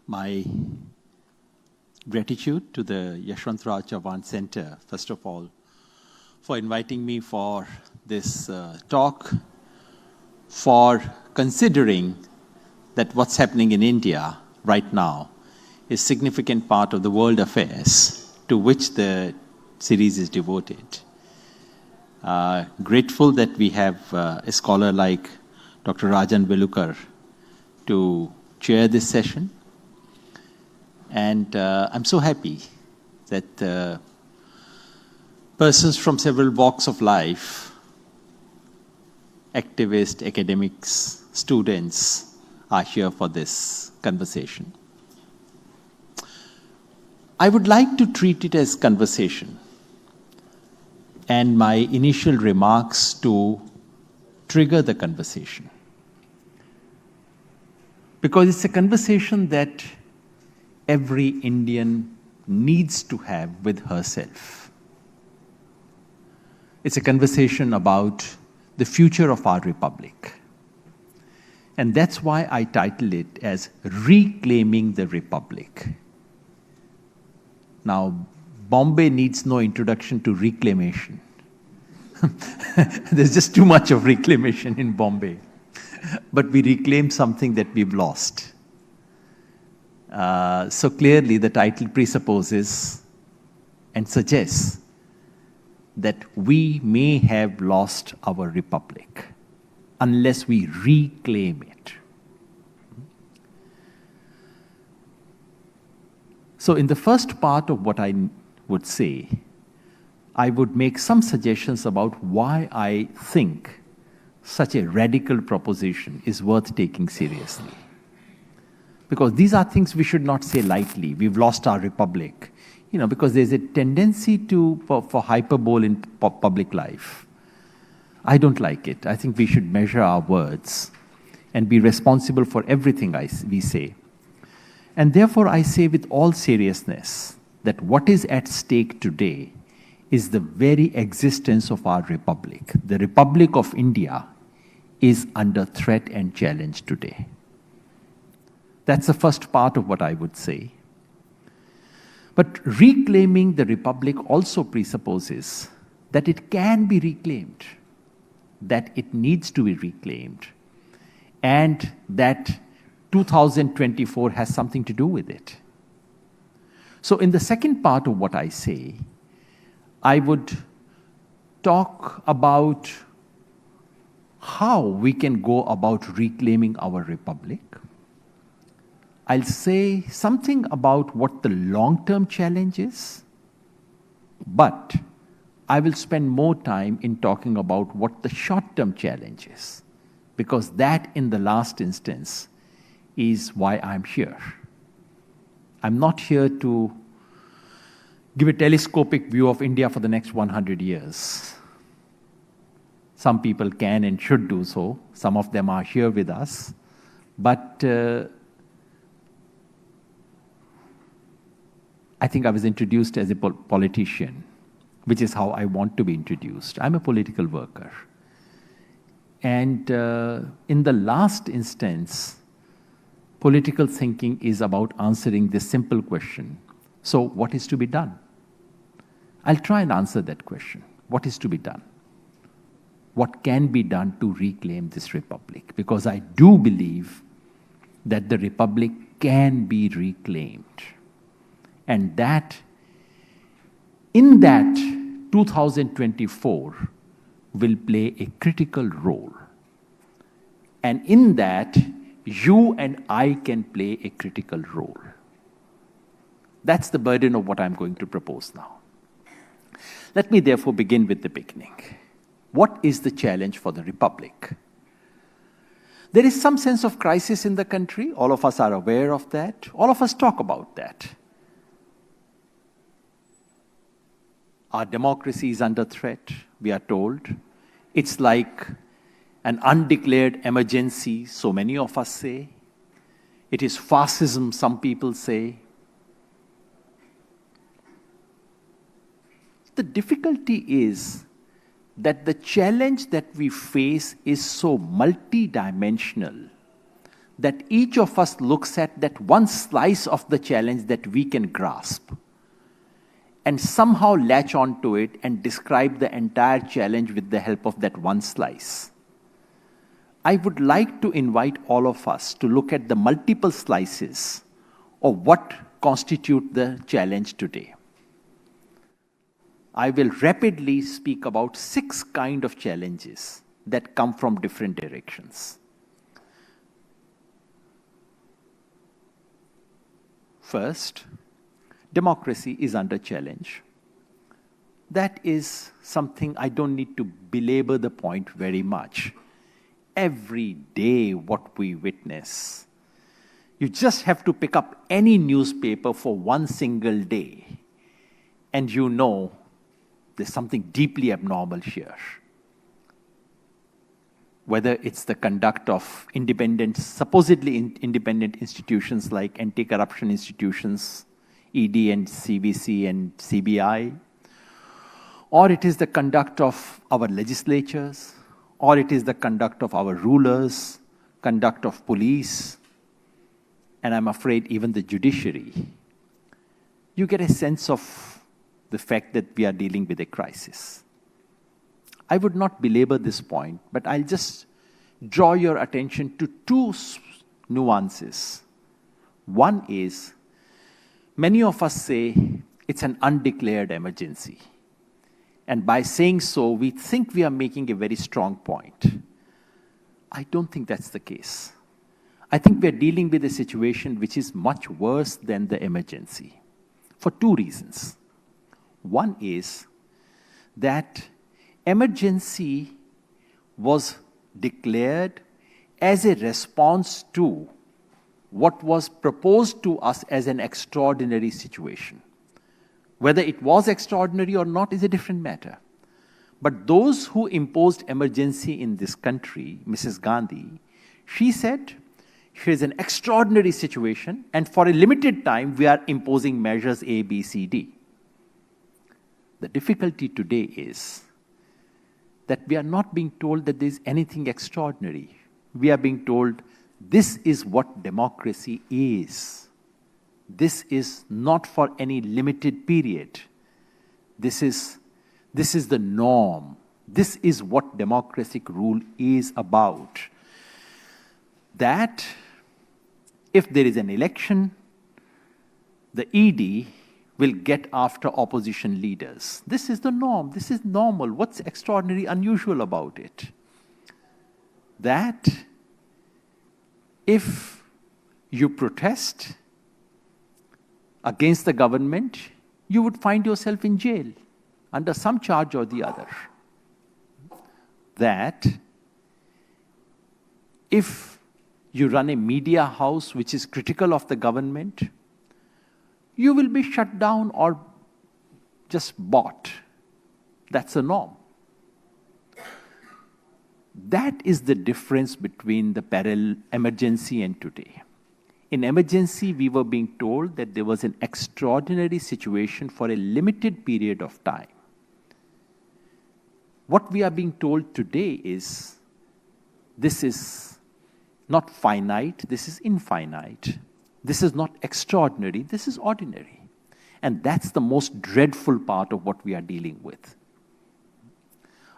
my gratitude to the Yogendra Yadav Center, first of all, for inviting me for this talk, for considering that what's happening in India right now is a significant part of the world affairs to which the series is devoted. Grateful that we have a scholar like Dr. Rajan Velukar to chair this session. And I'm so happy that persons from several walks of life, activists, academics, students, are here for this conversation. I would like to treat it as conversation, and my initial remarks to trigger the conversation. Because it's a conversation that every Indian needs to have with herself. It's a conversation about the future of our republic. And that's why I titled it as Reclaiming the Republic. Now, Bombay needs no introduction to reclamation. There's just too much of reclamation in Bombay. But we reclaim something that we've lost. So clearly the title presupposes and suggests that we may have lost our republic unless we reclaim it. So in the first part of what I would say, I would make some suggestions about why I think such a radical proposition is worth taking seriously. Because these are things we should not say lightly. We've lost our republic. Because there's a tendency for hyperbole in public life. I don't like it. I think we should measure our words and be responsible for everything we say. And therefore I say with all seriousness that what is at stake today is the very existence of our republic. The Republic of India is under threat and challenge today. That's the first part of what I would say. But reclaiming the republic also presupposes that it can be reclaimed, that it needs to be reclaimed, and that 2024 has something to do with it. So in the second part of what I say, I would talk about how we can go about reclaiming our republic. I'll say something about what the long-term challenge is, but I will spend more time in talking about what the short-term challenge is, because that, in the last instance, is why I'm here. I'm not here to give a telescopic view of India for the next 100 years. Some people can and should do so. Some of them are here with us. But I think I was introduced as a politician, which is how I want to be introduced. I'm a political worker. And in the last instance, political thinking is about answering this simple question. So what is to be done? I'll try and answer that question. What is to be done? What can be done to reclaim this republic? Because I do believe that the republic can be reclaimed. And that, in that, 2024 will play a critical role. And in that, you and I can play a critical role. That's the burden of what I'm going to propose now. Let me therefore begin with the beginning. What is the challenge for the republic? There is some sense of crisis in the country. All of us are aware of that. All of us talk about that. Our democracy is under threat, we are told. It's like an undeclared emergency, so many of us say. It is fascism, some people say. The difficulty is that the challenge that we face is so multidimensional that each of us looks at that one slice of the challenge that we can grasp and somehow latch onto it and describe the entire challenge with the help of that one slice. I would like to invite all of us to look at the multiple slices of what constitute the challenge today. I will rapidly speak about 6 kinds of challenges that come from different directions. First, democracy is under challenge. That is something I don't need to belabor the point very much. Every day what we witness, you just have to pick up any newspaper for one single day and you know there's something deeply abnormal here. Whether it's the conduct of independent, supposedly independent institutions like anti-corruption institutions, ED and CBC and CBI, or it is the conduct of our legislatures, or it is the conduct of our rulers, conduct of police, and I'm afraid even the judiciary, you get a sense of the fact that we are dealing with a crisis. I would not belabor this point, but I'll just draw your attention to 2 nuances. One is, many of us say it's an undeclared emergency. And by saying so, we think we are making a very strong point. I don't think that's the case. I think we're dealing with a situation which is much worse than the emergency for 2 reasons. One is that emergency was declared as a response to what was proposed to us as an extraordinary situation. Whether it was extraordinary or not is a different matter. But those who imposed emergency in this country, Mrs. Gandhi, she said, here's an extraordinary situation, and for a limited time, we are imposing measures A, B, C, D. The difficulty today is that we are not being told that there is anything extraordinary. We are being told this is what democracy is. This is not for any limited period. This is the norm. This is what democratic rule is about. That if there is an election, the ED will get after opposition leaders. This is the norm. This is normal. What's extraordinary, unusual about it? That if you protest against the government, you would find yourself in jail under some charge or the other. That if you run a media house which is critical of the government, you will be shut down or just bought. That's the norm. That is the difference between the parallel emergency and today. In emergency, we were being told that there was an extraordinary situation for a limited period of time. What we are being told today is, this is not finite, this is infinite. This is not extraordinary, this is ordinary. And that's the most dreadful part of what we are dealing with.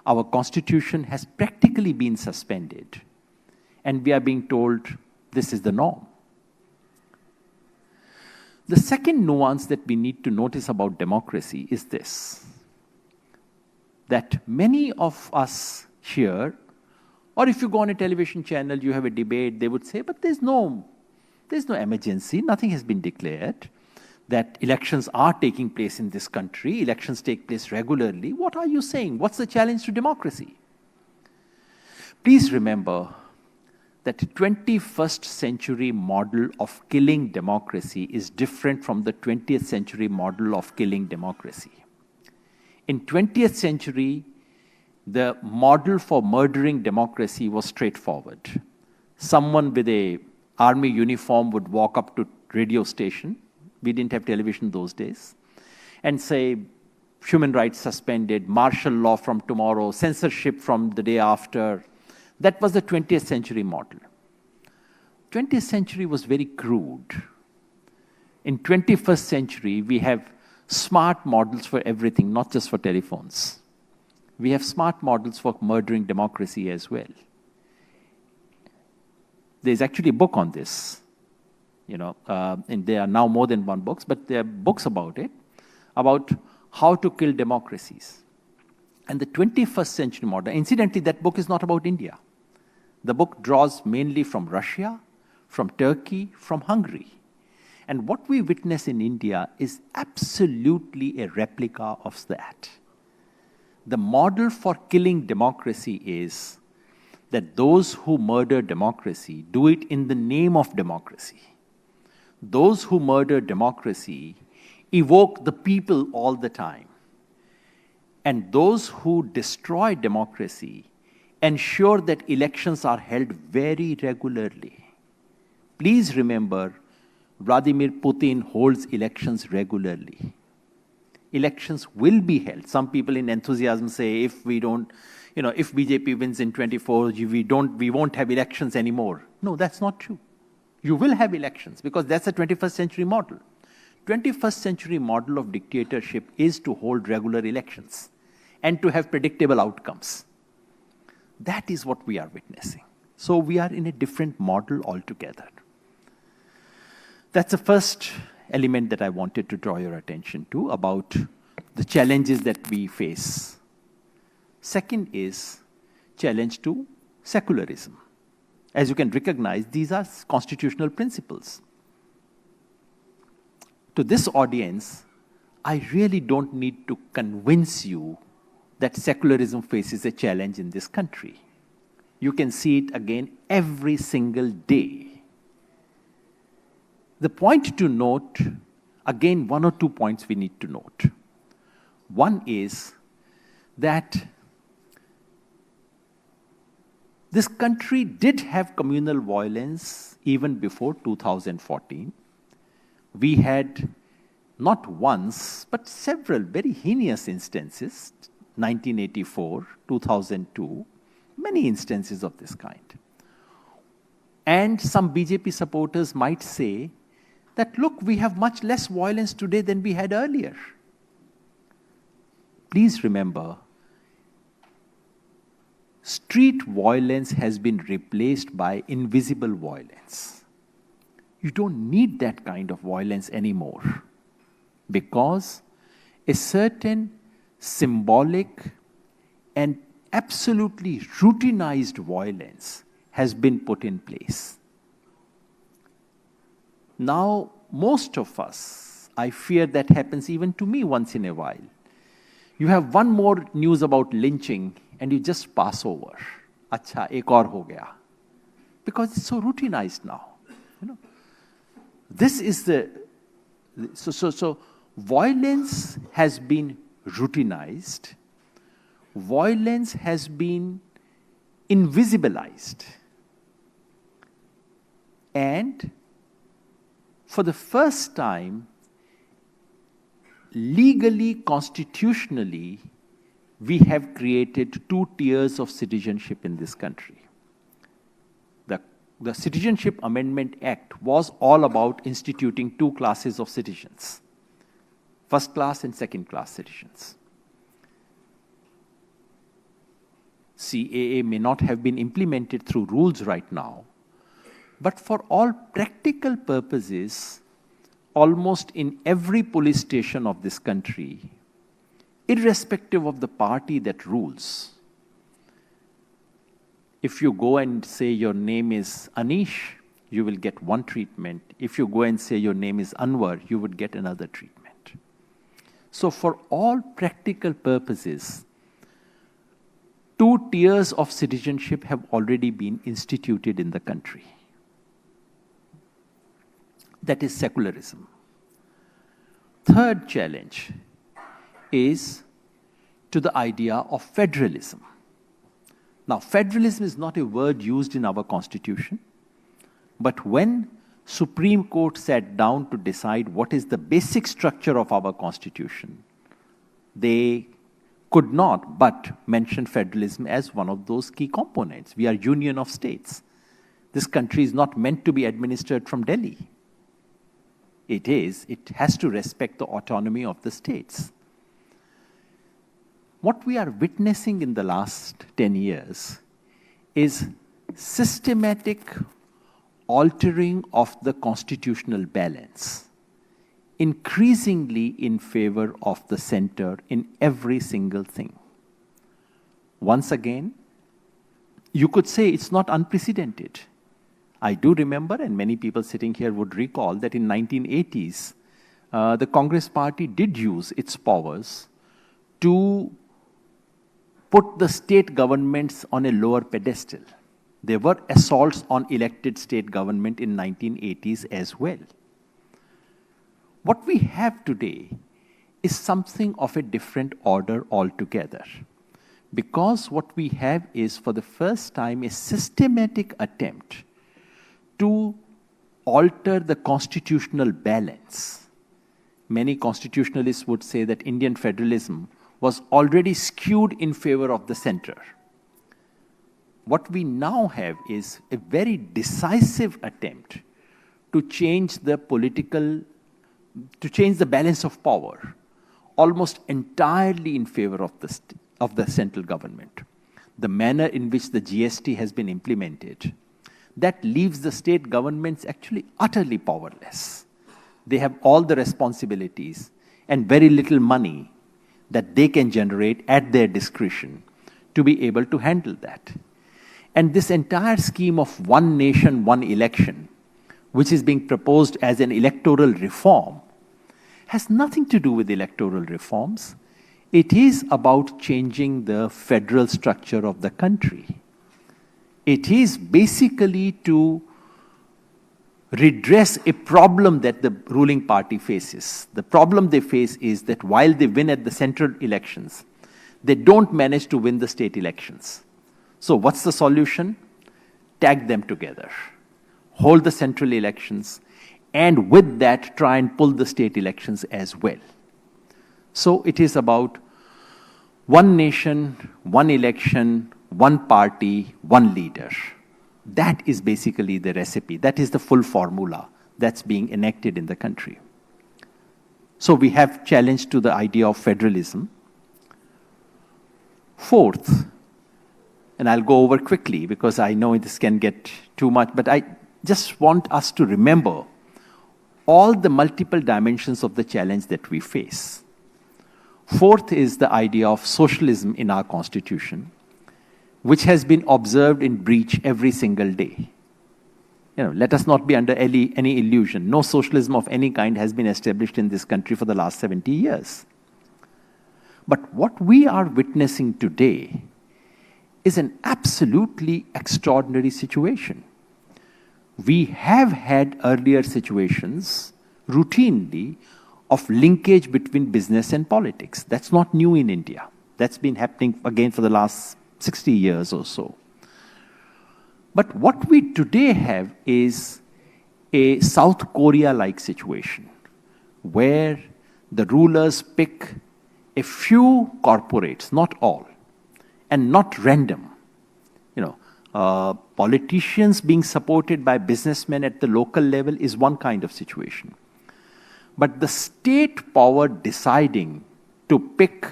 Our constitution has practically been suspended, and we are being told this is the norm. The second nuance that we need to notice about democracy is this, that many of us here, or if you go on a television channel, you have a debate, they would say, but there's no emergency, nothing has been declared, that elections are taking place in this country, elections take place regularly. What are you saying? What's the challenge to democracy? Please remember that 21st century model of killing democracy is different from the 20th century model of killing democracy. In 20th century, the model for murdering democracy was straightforward. Someone with a army uniform would walk up to radio station, we didn't have television those days, and say, human rights suspended, martial law from tomorrow, censorship from the day after. That was the 20th century model. 20th century was very crude. In 21st century, we have smart models for everything, not just for telephones. We have smart models for murdering democracy as well. There's actually a book on this, and there are now more than one books, but there are books about it, about how to kill democracies. And the 21st century model, incidentally, that book is not about India. The book draws mainly from Russia, from Turkey, from Hungary. And what we witness in India is absolutely a replica of that. The model for killing democracy is that those who murder democracy do it in the name of democracy. Those who murder democracy evoke the people all the time. And those who destroy democracy ensure that elections are held very regularly. Please remember, Vladimir Putin holds elections regularly. Elections will be held. Some people in enthusiasm say, if BJP wins in 24, we won't have elections anymore. No, that's not true. You will have elections because that's a 21st century model. 21st century model of dictatorship is to hold regular elections and to have predictable outcomes. That is what we are witnessing. So we are in a different model altogether. That's the first element that I wanted to draw your attention to about the challenges that we face. Second is challenge to secularism. As you can recognize, these are constitutional principles. To this audience, I really don't need to convince you that secularism faces a challenge in this country. You can see it again every single day. The point to note, again, one or two points we need to note. One is that this country did have communal violence even before 2014. We had not once, but several very heinous instances, 1984, 2002, many instances of this kind. And some BJP supporters might say that, look, we have much less violence today than we had earlier. Please remember, street violence has been replaced by invisible violence. You don't need that kind of violence anymore because a certain symbolic and absolutely routinized violence has been put in place. Now, most of us, I fear that happens even to me once in a while. You have one more news about lynching and you just pass over. Acha, ek aur ho gaya. Because it's so routinized now. This is so violence has been routinized. Violence has been invisibilized. And for the first time, legally, constitutionally, we have created 2 tiers of citizenship in this country. The Citizenship Amendment Act was all about instituting 2 classes of citizens, first class and second class citizens. CAA may not have been implemented through rules right now, but for all practical purposes, almost in every police station of this country, irrespective of the party that rules, if you go and say your name is Anish, you will get one treatment. If you go and say your name is Anwar, you would get another treatment. So for all practical purposes, 2 tiers of citizenship have already been instituted in the country. That is secularism. Third challenge is to the idea of federalism. Now, federalism is not a word used in our constitution, but when Supreme Court sat down to decide what is the basic structure of our constitution, they could not but mention federalism as one of those key components. We are union of states. This country is not meant to be administered from Delhi. It has to respect the autonomy of the states. What we are witnessing in the last 10 years is systematic altering of the constitutional balance, increasingly in favor of the center in every single thing. Once again, you could say it's not unprecedented. I do remember, and many people sitting here would recall, that in 1980s, the Congress party did use its powers to put the state governments on a lower pedestal. There were assaults on elected state government in 1980s as well. What we have today is something of a different order altogether. Because what we have is, for the first time, a systematic attempt to alter the constitutional balance. Many constitutionalists would say that Indian federalism was already skewed in favor of the center. What we now have is a very decisive attempt to change the balance of power, almost entirely in favor of the central government. The manner in which the GST has been implemented, that leaves the state governments actually utterly powerless. They have all the responsibilities and very little money that they can generate at their discretion to be able to handle that. And this entire scheme of one nation, one election, which is being proposed as an electoral reform, has nothing to do with electoral reforms. It is about changing the federal structure of the country. It is basically to redress a problem that the ruling party faces. The problem they face is that while they win at the central elections, they don't manage to win the state elections. So what's the solution? Tag them together. Hold the central elections, and with that, try and pull the state elections as well. So it is about one nation, one election, one party, one leader. That is basically the recipe. That is the full formula that's being enacted in the country. So we have challenge to the idea of federalism. Fourth, and I'll go over quickly because I know this can get too much, but I just want us to remember all the multiple dimensions of the challenge that we face. Fourth is the idea of socialism in our constitution, which has been observed in breach every single day. Let us not be under any illusion. No socialism of any kind has been established in this country for the last 70 years. But what we are witnessing today is an absolutely extraordinary situation. We have had earlier situations routinely of linkage between business and politics. That's not new in India. That's been happening again for the last 60 years or so. But what we today have is a South Korea-like situation where the rulers pick a few corporates, not all, and not random. Politicians being supported by businessmen at the local level is one kind of situation. But the state power deciding to pick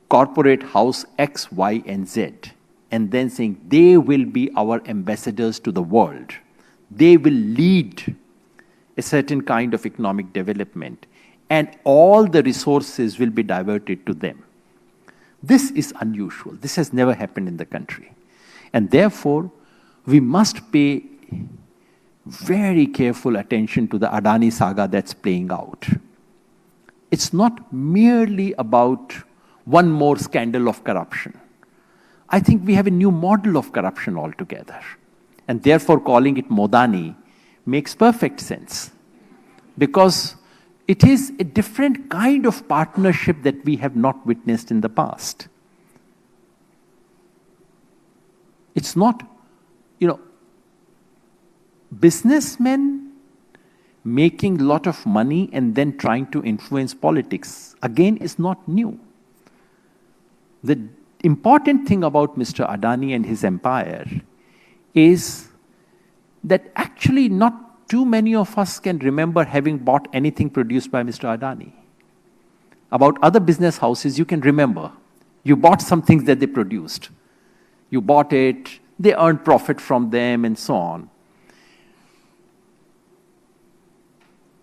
corporate house X, Y, and Z, and then saying they will be our ambassadors to the world. They will lead a certain kind of economic development, and all the resources will be diverted to them. This is unusual. This has never happened in the country. And therefore, we must pay very careful attention to the Adani saga that's playing out. It's not merely about one more scandal of corruption. I think we have a new model of corruption altogether. And therefore, calling it Modani makes perfect sense. Because it is a different kind of partnership that we have not witnessed in the past. It's not, businessmen making a lot of money and then trying to influence politics, again, is not new. The important thing about Mr. Adani and his empire is that actually not too many of us can remember having bought anything produced by Mr. Adani. About other business houses, you can remember. You bought some things that they produced. You bought it, they earned profit from them, and so on.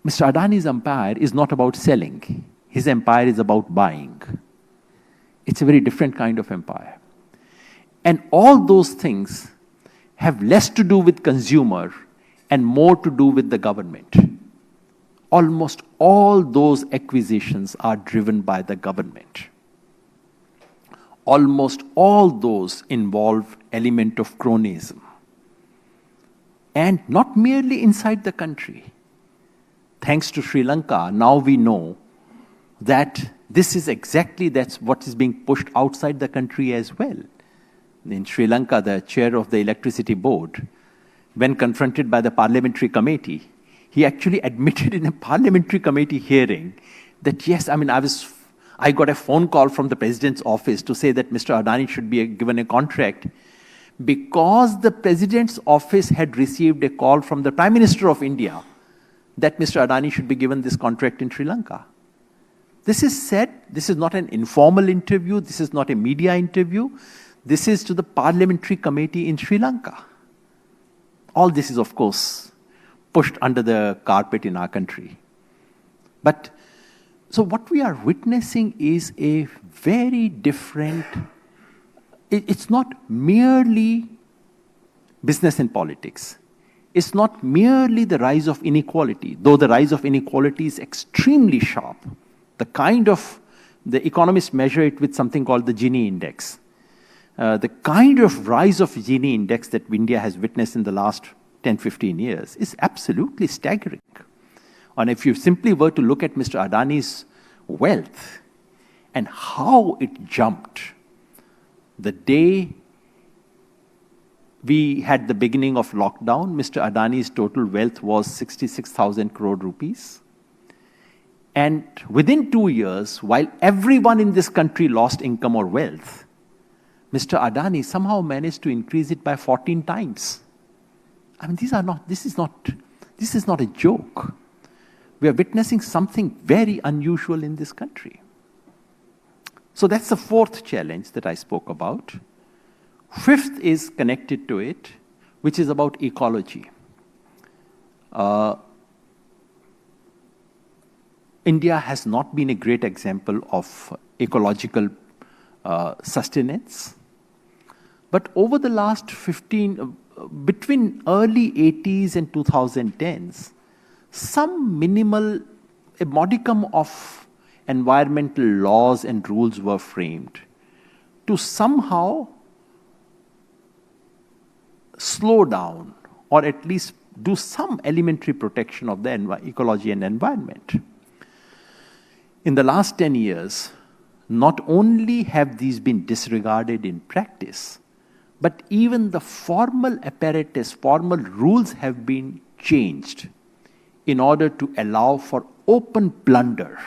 Mr. Adani's empire is not about selling. His empire is about buying. It's a very different kind of empire. And all those things have less to do with consumer and more to do with the government. Almost all those acquisitions are driven by the government. Almost all those involve element of cronyism. And not merely inside the country. Thanks to Sri Lanka, now we know that this is that's what is being pushed outside the country as well. In Sri Lanka, the chair of the electricity board, when confronted by the parliamentary committee, he actually admitted in a parliamentary committee hearing that yes, I got a phone call from the president's office to say that Mr. Adani should be given a contract because the president's office had received a call from the Prime Minister of India that Mr. Adani should be given this contract in Sri Lanka. This is said, this is not an informal interview, this is not a media interview, this is to the parliamentary committee in Sri Lanka. All this is, of course, pushed under the carpet in our country. But, so what we are witnessing is a very different, it's not merely business and politics. It's not merely the rise of inequality, though the rise of inequality is extremely sharp. The economists measure it with something called the Gini index. The kind of rise of Gini index that India has witnessed in the last 10, 15 years is absolutely staggering. And if you simply were to look at Mr. Adani's wealth and how it jumped the day we had the beginning of lockdown, Mr. Adani's total wealth was 66,000 crore rupees. And within 2 years, while everyone in this country lost income or wealth, Mr. Adani somehow managed to increase it by 14 times. This is not a joke. We are witnessing something very unusual in this country. So that's the fourth challenge that I spoke about. Fifth is connected to it, which is about ecology. India has not been a great example of ecological sustenance. But over the last between early 80s and 2010s, a modicum of environmental laws and rules were framed to somehow slow down or at least do some elementary protection of the ecology and environment. In the last 10 years, not only have these been disregarded in practice, but even the formal apparatus, formal rules have been changed in order to allow for open plunder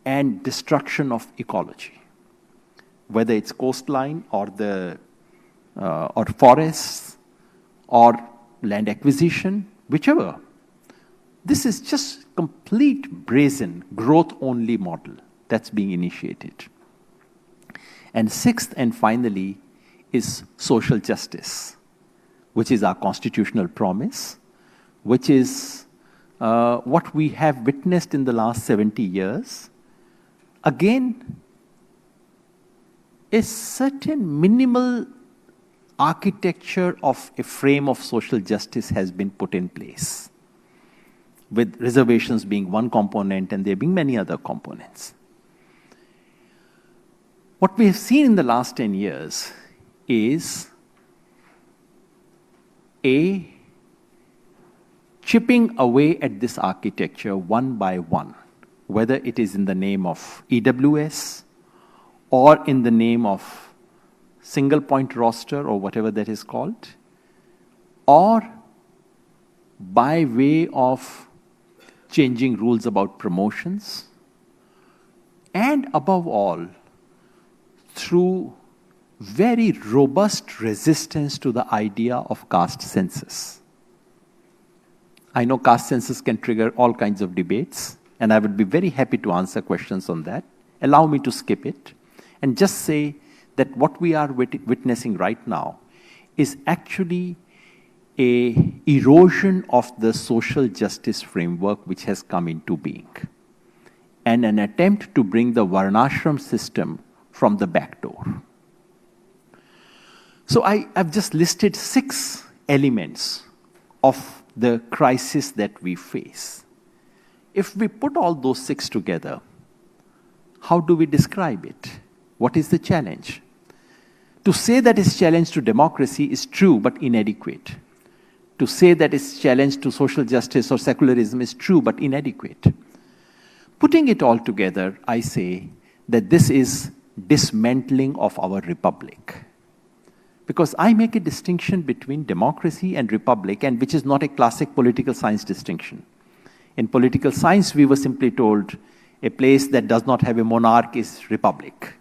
and destruction of ecology, whether it's coastline or or forests or land acquisition, whichever. This is just complete brazen growth-only model that's being initiated. And sixth and finally is social justice, which is our constitutional promise, which is what we have witnessed in the last 70 years. Again, a certain minimal architecture of a frame of social justice has been put in place, with reservations being one component and there being many other components. What we have seen in the last 10 years is a chipping away at this architecture one by one, whether it is in the name of EWS or in the name of single point roster or whatever that is called, or by way of changing rules about promotions, and above all, through very robust resistance to the idea of caste census. I know caste census can trigger all kinds of debates, and I would be very happy to answer questions on that. Allow me to skip it and just say that what we are witnessing right now is actually an erosion of the social justice framework which has come into being, and an attempt to bring the Varnashram system from the back door. So I've just listed 6 elements of the crisis that we face. If we put all those 6 together, how do we describe it? What is the challenge? To say that it's challenge to democracy is true but inadequate. To say that it's challenge to social justice or secularism is true but inadequate. Putting it all together, I say that this is dismantling of our republic. Because I make a distinction between democracy and republic, and which is not a classic political science distinction. In political science, we were simply told a place that does not have a monarch is republic.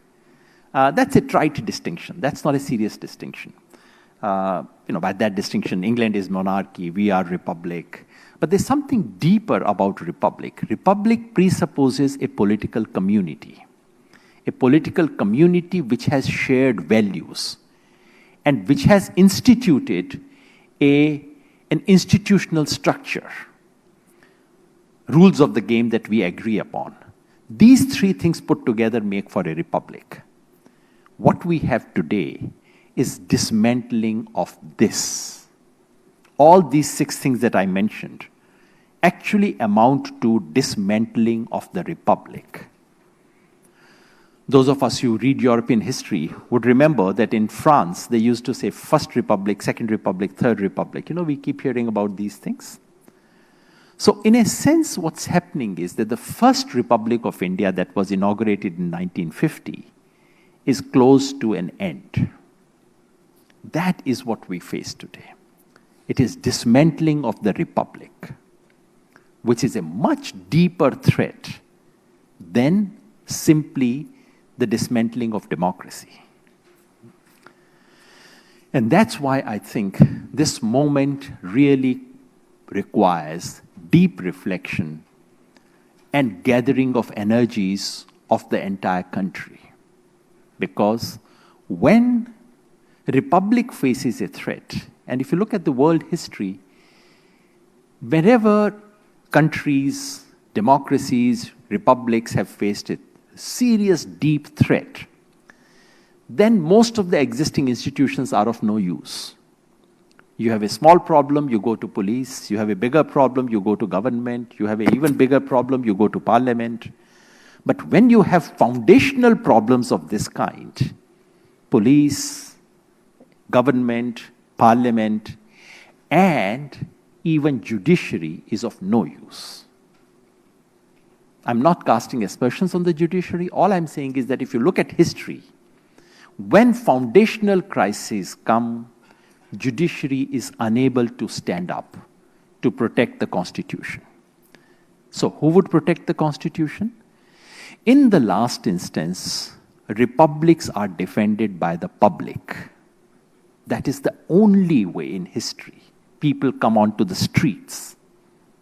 That's a trite distinction. That's not a serious distinction. By that distinction, England is monarchy, we are republic. But there's something deeper about republic. Republic presupposes a political community which has shared values, and which has instituted an institutional structure, rules of the game that we agree upon. These 3 things put together make for a republic. What we have today is dismantling of this. All these 6 things that I mentioned actually amount to dismantling of the republic. Those of us who read European history would remember that in France, they used to say First Republic, Second Republic, Third Republic. We keep hearing about these things. So in a sense, what's happening is that the First Republic of India that was inaugurated in 1950 is close to an end. That is what we face today. It is dismantling of the republic, which is a much deeper threat than simply the dismantling of democracy. And that's why I think this moment really requires deep reflection and gathering of energies of the entire country. Because when the republic faces a threat, and if you look at the world history, wherever countries, democracies, republics have faced a serious, deep threat, then most of the existing institutions are of no use. You have a small problem, you go to police. You have a bigger problem, you go to government. You have an even bigger problem, you go to parliament. But when you have foundational problems of this kind, police, government, parliament, and even judiciary is of no use. I'm not casting aspersions on the judiciary. All I'm saying is that if you look at history, when foundational crises come, judiciary is unable to stand up to protect the Constitution. So who would protect the Constitution? In the last instance, republics are defended by the public. That is the only way in history people come onto the streets.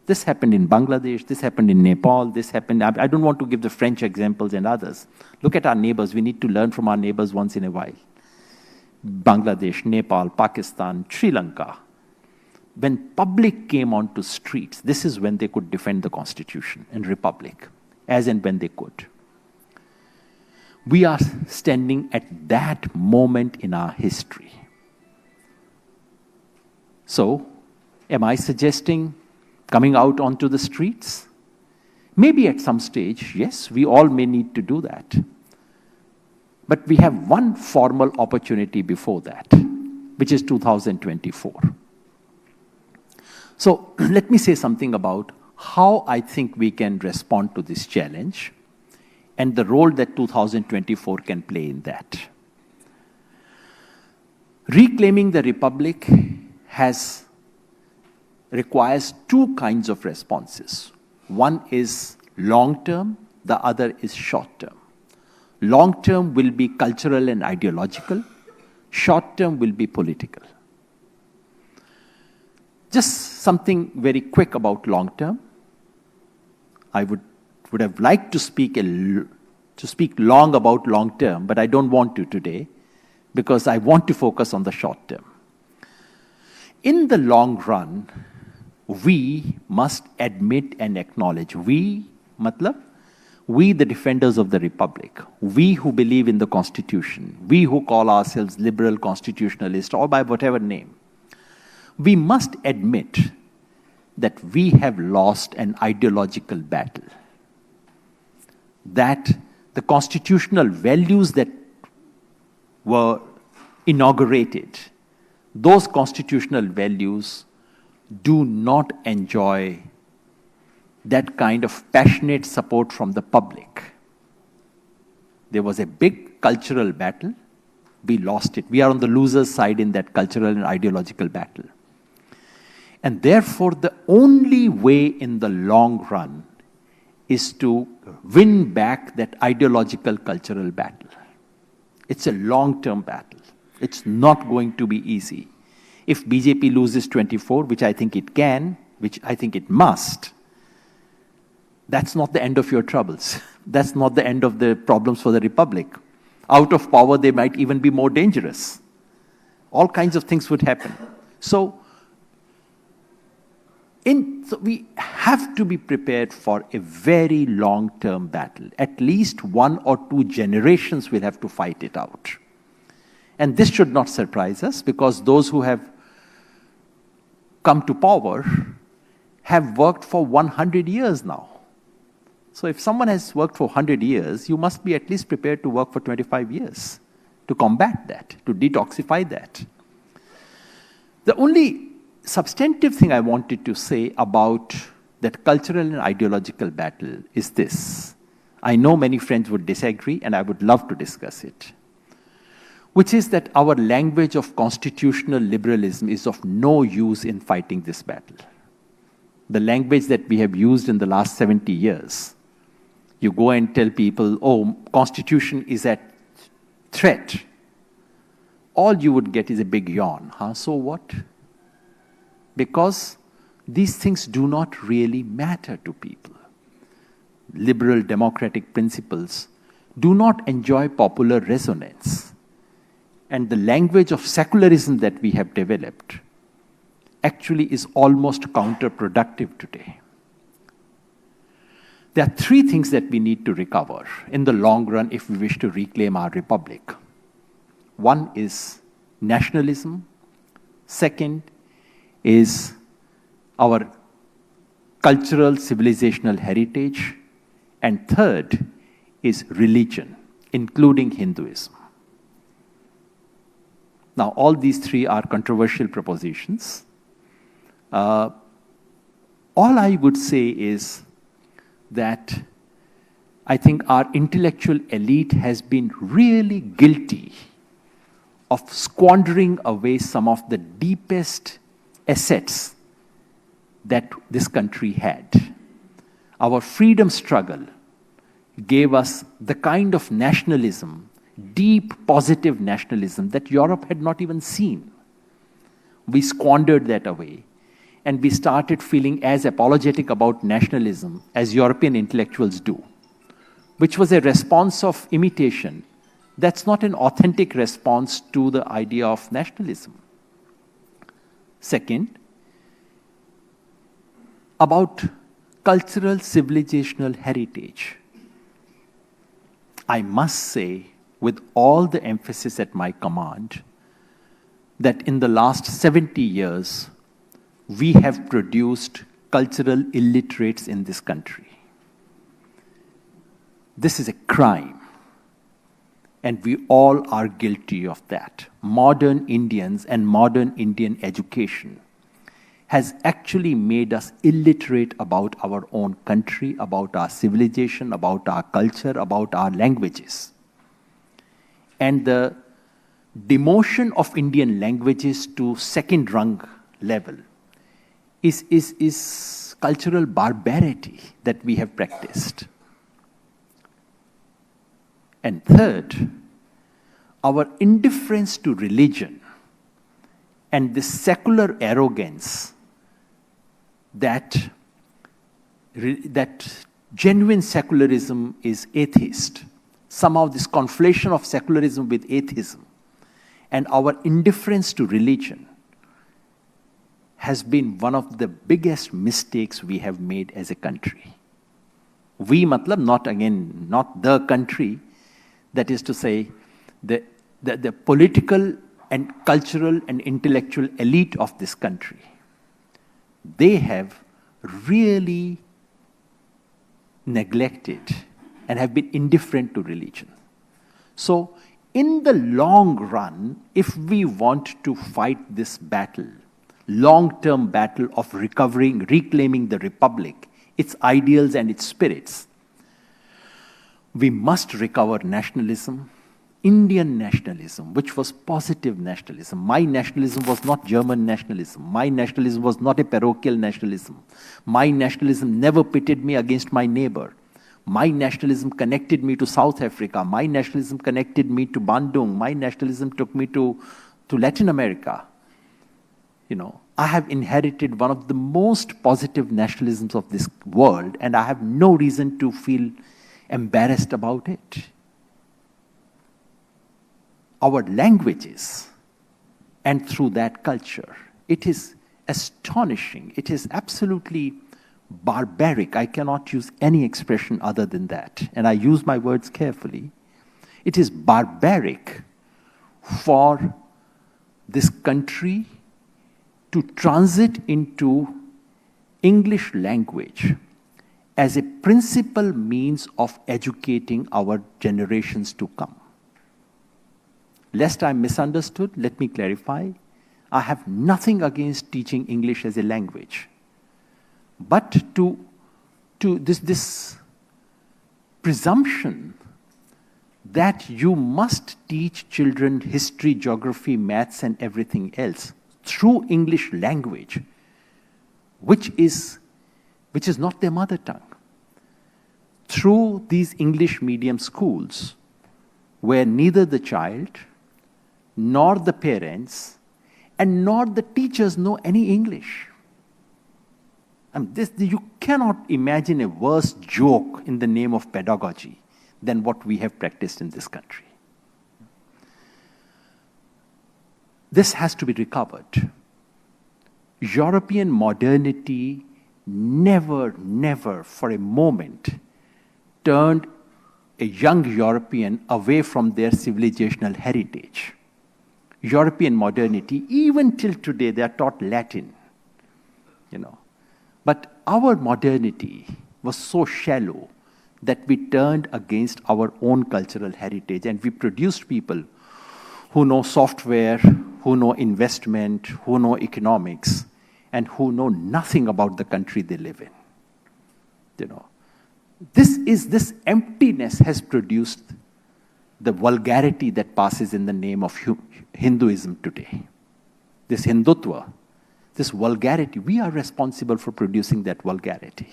This happened in Bangladesh, this happened in Nepal, this happened, I don't want to give the French examples and others. Look at our neighbors, we need to learn from our neighbors once in a while. Bangladesh, Nepal, Pakistan, Sri Lanka. When public came onto streets, this is when they could defend the Constitution and republic, as and when they could. We are standing at that moment in our history. So, am I suggesting coming out onto the streets? Maybe at some stage, yes, we all may need to do that. But we have one formal opportunity before that, which is 2024. So let me say something about how I think we can respond to this challenge and the role that 2024 can play in that. Reclaiming the republic requires 2 kinds of responses. One is long-term, the other is short-term. Long-term will be cultural and ideological. short term will be political. Just something very quick about long term. I would have liked to speak long about long term, but I don't want to today because I want to focus on the short term. In the long run, we must admit and acknowledge, we, the defenders of the Republic, we who believe in the Constitution, we who call ourselves liberal constitutionalists or by whatever name, we must admit that we have lost an ideological battle. That the constitutional values that were inaugurated, those constitutional values do not enjoy that kind of passionate support from the public. There was a big cultural battle. We lost it. We are on the loser's side in that cultural and ideological battle. And therefore, the only way in the long run is to win back that ideological cultural battle. It's a long-term battle. It's not going to be easy. If BJP loses 24, which I think it can, which I think it must, that's not the end of your troubles. That's not the end of the problems for the Republic. Out of power, they might even be more dangerous. All kinds of things would happen. So we have to be prepared for a very long-term battle. At least 1 or 2 generations will have to fight it out. And this should not surprise us because those who have come to power have worked for 100 years now. So if someone has worked for 100 years, you must be at least prepared to work for 25 years to combat that, to detoxify that. The only substantive thing I wanted to say about that cultural and ideological battle is this. I know many friends would disagree, and I would love to discuss it, which is that our language of constitutional liberalism is of no use in fighting this battle. The language that we have used in the last 70 years, you go and tell people, oh, constitution is at threat. All you would get is a big yawn. So what? Because these things do not really matter to people. Liberal democratic principles do not enjoy popular resonance. And the language of secularism that we have developed actually is almost counterproductive today. There are 3 things that we need to recover in the long run if we wish to reclaim our republic. One is nationalism. Second is our cultural civilizational heritage. And third is religion, including Hinduism. Now, all these 3 are controversial propositions. All I would say is that I think our intellectual elite has been really guilty of squandering away some of the deepest assets that this country had. Our freedom struggle gave us the kind of nationalism, deep positive nationalism that Europe had not even seen. We squandered that away. And we started feeling as apologetic about nationalism as European intellectuals do, which was a response of imitation. That's not an authentic response to the idea of nationalism. Second, about cultural civilizational heritage. I must say, with all the emphasis at my command, that in the last 70 years, we have produced cultural illiterates in this country. This is a crime, and we all are guilty of that. Modern Indians and modern Indian education has actually made us illiterate about our own country, about our civilization, about our culture, about our languages. And the demotion of Indian languages to second rung level is cultural barbarity that we have practiced. And third, our indifference to religion and this secular arrogance that genuine secularism is atheist. Somehow this conflation of secularism with atheism and our indifference to religion has been one of the biggest mistakes we have made as a country. We, matlab, not the country, that is to say, the political and cultural and intellectual elite of this country. They have really neglected and have been indifferent to religion. So, in the long run, if we want to fight this battle, long-term battle of reclaiming the republic, its ideals and its spirits, we must recover nationalism, Indian nationalism, which was positive nationalism. My nationalism was not German nationalism. My nationalism was not a parochial nationalism. My nationalism never pitted me against my neighbor. My nationalism connected me to South Africa. My nationalism connected me to Bandung. My nationalism took me to Latin America. You know, I have inherited one of the most positive nationalisms of this world, and I have no reason to feel embarrassed about it. Our languages, and through that culture, it is astonishing. It is absolutely barbaric. I cannot use any expression other than that, and I use my words carefully. It is barbaric for this country to transit into English language as a principal means of educating our generations to come. Lest I'm misunderstood, let me clarify. I have nothing against teaching English as a language. But to this presumption that you must teach children history, geography, maths, and everything else through English language, which is not their mother tongue, through these English medium schools, where neither the child, nor the parents, and nor the teachers know any English. You cannot imagine a worse joke in the name of pedagogy than what we have practiced in this country. This has to be recovered. European modernity never for a moment turned a young European away from their civilizational heritage. European modernity, even till today, they are taught Latin, you know. But our modernity was so shallow that we turned against our own cultural heritage, and we produced people who know software, who know investment, who know economics, and who know nothing about the country they live in. You know, this emptiness has produced the vulgarity that passes in the name of Hinduism today. This Hindutva, this vulgarity, we are responsible for producing that vulgarity.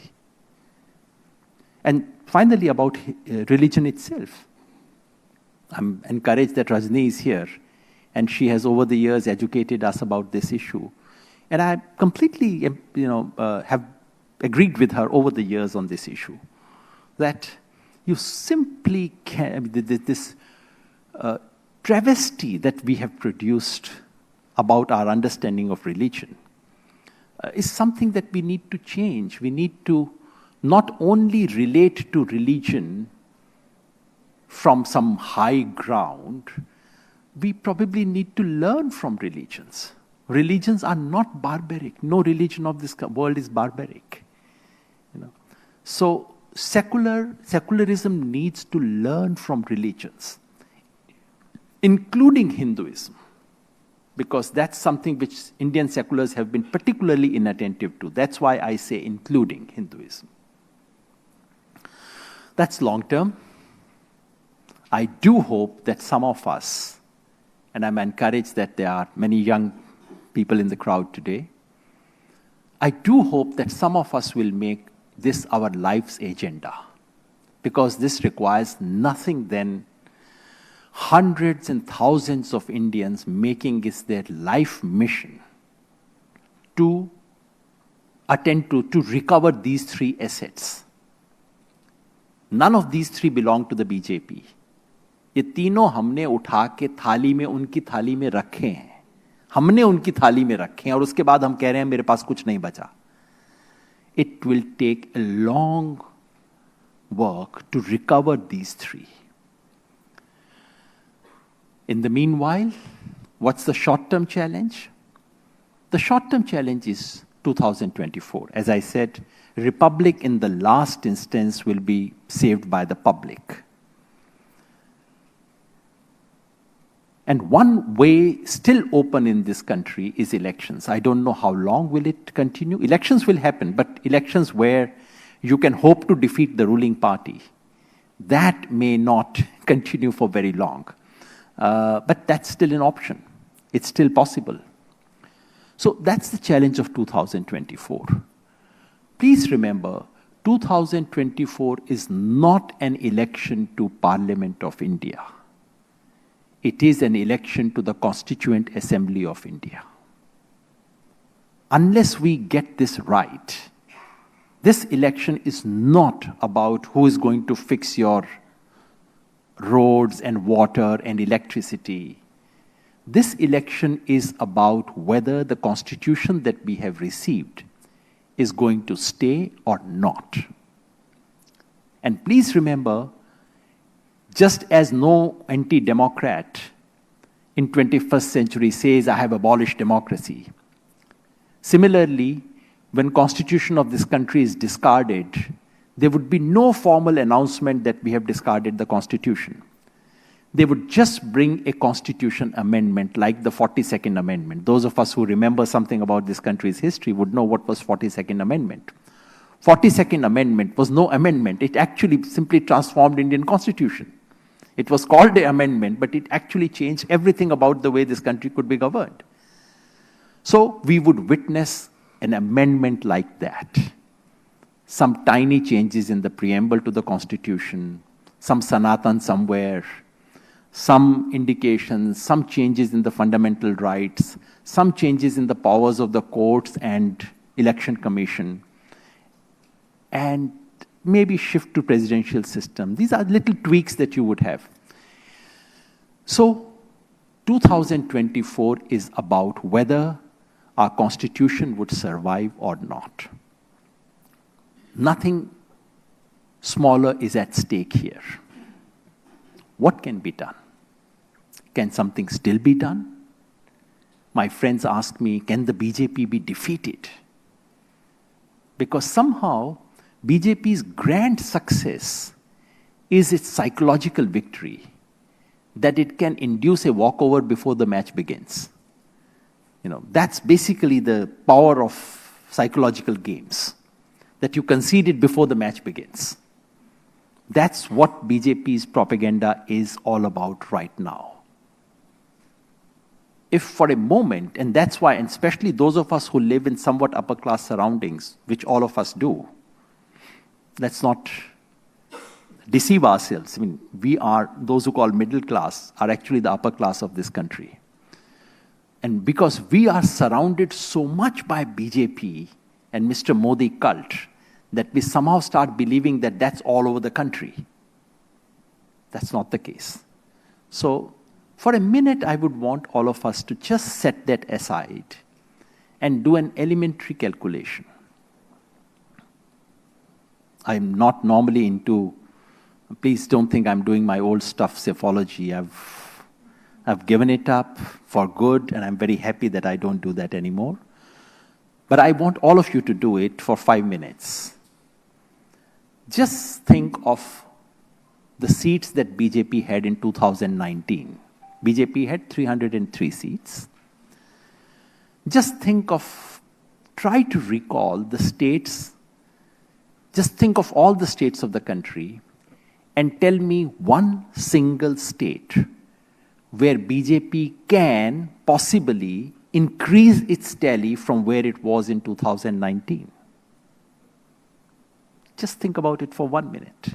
And finally, about religion itself. I'm encouraged that Rajni is here, and she has over the years educated us about this issue. And I completely, have agreed with her over the years on this issue, that you simply can't, this travesty that we have produced about our understanding of religion is something that we need to change. We need to not only relate to religion from some high ground, we probably need to learn from religions. Religions are not barbaric. No religion of this world is barbaric. So secularism needs to learn from religions, including Hinduism, because that's something which Indian seculars have been particularly inattentive to. That's why I say including Hinduism. That's long term. I do hope that some of us, and I'm encouraged that there are many young people in the crowd today, I do hope that some of us will make this our life's agenda, because this requires nothing than hundreds and thousands of Indians making it their life mission to attend to recover these three assets. None of these three belong to the BJP. ये तीनों हमने उठा के थाली में, उनकी थाली में रखे हैं. हमने उनकी थाली में रखे हैं और उसके बाद हम कह रहे हैं मेरे पास कुछ नहीं बचा. It will take a long work to recover these three. In the meanwhile, what's the short-term challenge? The short-term challenge is 2024. As I said, Republic in the last instance will be saved by the public. And one way still open in this country is elections. I don't know how long will it continue. Elections will happen, but elections where you can hope to defeat the ruling party, that may not continue for very long. But that's still an option. It's still possible. So that's the challenge of 2024. Please remember, 2024 is not an election to Parliament of India. It is an election to the Constituent Assembly of India. Unless we get this right, this election is not about who is going to fix your roads and water and electricity. This election is about whether the constitution that we have received is going to stay or not. And please remember, just as no anti-democrat in 21st century says, I have abolished democracy. Similarly, when constitution of this country is discarded, there would be no formal announcement that we have discarded the constitution. They would just bring a constitution amendment like the 42nd Amendment. Those of us who remember something about this country's history would know what was 42nd Amendment. 42nd Amendment was no amendment. It actually simply transformed Indian constitution. It was called an amendment, but it actually changed everything about the way this country could be governed. So we would witness an amendment like that. Some tiny changes in the preamble to the constitution, some Sanatan somewhere, some indications, some changes in the fundamental rights, some changes in the powers of the courts and election commission, and maybe shift to presidential system. These are little tweaks that you would have. So 2024 is about whether our constitution would survive or not. Nothing smaller is at stake here. What can be done? Can something still be done? My friends ask me, can the BJP be defeated? Because somehow BJP's grand success is its psychological victory, that it can induce a walkover before the match begins. That's basically the power of psychological games, that you concede it before the match begins. That's what BJP's propaganda is all about right now. If for a moment, and that's why, and especially those of us who live in somewhat upper class surroundings, which all of us do, let's not deceive ourselves. Those who call middle class are actually the upper class of this country. And because we are surrounded so much by BJP and Mr. Modi cult, that we somehow start believing that that's all over the country. That's not the case. So, for a minute, I would want all of us to just set that aside and do an elementary calculation. I'm not normally into, please don't think I'm doing my old stuff, psephology. I've given it up for good, and I'm very happy that I don't do that anymore. But I want all of you to do it for 5 minutes. Just think of the seats that BJP had in 2019. BJP had 303 seats. Just try to recall the states, just think of all the states of the country and tell me one single state where BJP can possibly increase its tally from where it was in 2019. Just think about it for 1 minute.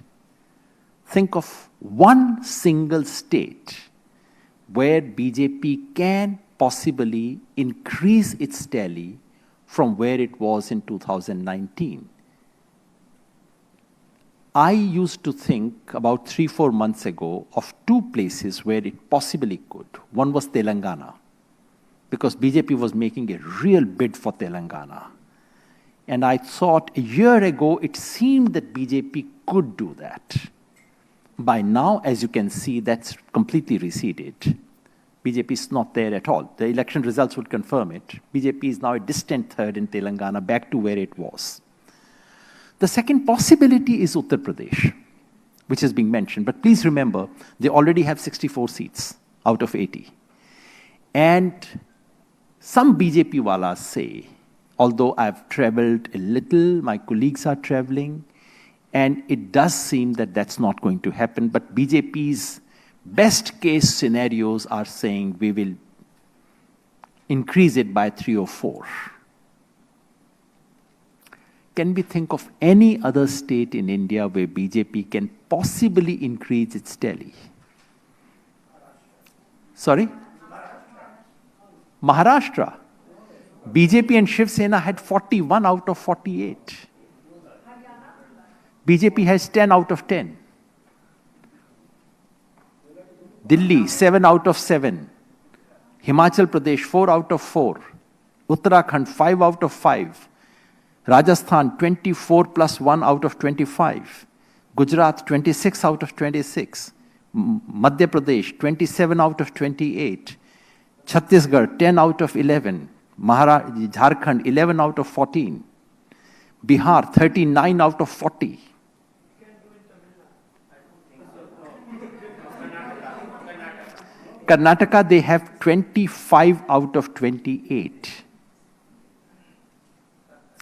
think of one single state where BJP can possibly increase its tally from where it was in 2019. I used to think about 3-4 months ago of two places where it possibly could. One was Telangana, because BJP was making a real bid for Telangana. And I thought a year ago it seemed that BJP could do that. By now, as you can see, that's completely receded. BJP is not there at all. The election results would confirm it. BJP is now a distant third in Telangana, back to where it was. The second possibility is Uttar Pradesh, which is being mentioned. But please remember, they already have 64 seats out of 80. And some BJP walas say, although I've traveled a little, my colleagues are traveling, and it does seem that that's not going to happen, but BJP's best case scenarios are saying we will increase it by 3 or 4. Can we think of any other state in India where BJP can possibly increase its tally? Sorry? Maharashtra. BJP and Shiv Sena had 41 out of 48. BJP has 10 out of 10. Delhi, 7 out of 7. Himachal Pradesh, 4 out of 4. Uttarakhand, 5 out of 5. Rajasthan, 24 plus 1 out of 25. Gujarat, 26 out of 26. Madhya Pradesh, 27 out of 28. Chhattisgarh, 10 out of 11. Jharkhand, 11 out of 14. Bihar, 39 out of 40. Karnataka, they have 25 out of 28.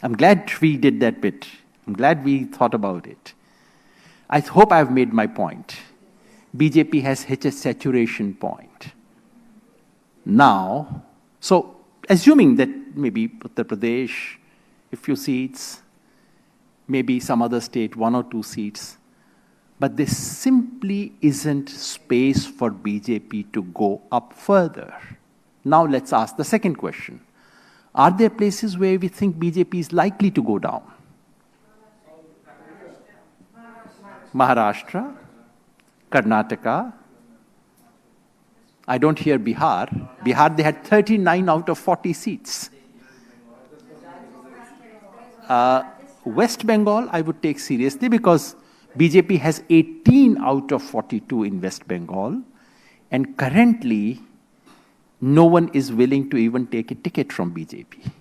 I'm glad we did that bit. I'm glad we thought about it. I hope I've made my point. BJP has hit a saturation point. Now, so assuming that maybe Uttar Pradesh, a few seats, maybe some other state, 1 or 2 seats, but there simply isn't space for BJP to go up further. Now let's ask the second question. Are there places where we think BJP is likely to go down? Maharashtra, Karnataka. I don't hear Bihar. Bihar, they had 39 out of 40 seats. West Bengal, I would take seriously because BJP has 18 out of 42 in West Bengal. And currently, no one is willing to even take a ticket from BJP.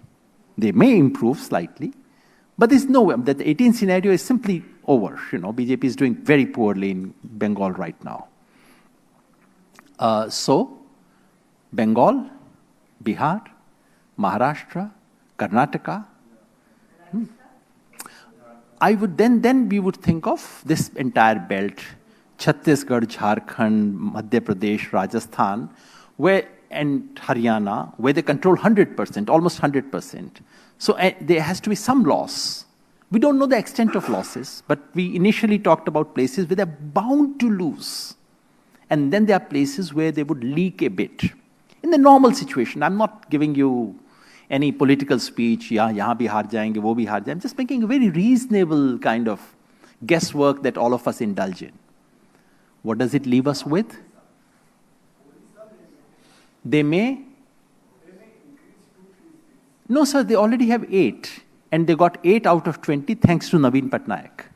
They may improve slightly, but there's no way. That the 18 scenario is simply over. BJP is doing very poorly in Bengal right now. So, Bengal, Bihar, Maharashtra, Karnataka. I would then we would think of this entire belt, Chhattisgarh, Jharkhand, Madhya Pradesh, Rajasthan, and Haryana, where they control 100%, almost 100%. So there has to be some loss. We don't know the extent of losses, but we initially talked about places where they're bound to lose. And then there are places where they would leak a bit. In the normal situation, I'm not giving you any political speech, yahan bhi haar jayenge, wo bhi haar jayenge. I'm just making a very reasonable kind of guesswork that all of us indulge in. What does it leave us with? They may? No, sir, they already have 8. And they got 8 out of 20 thanks to Naveen Patnaik.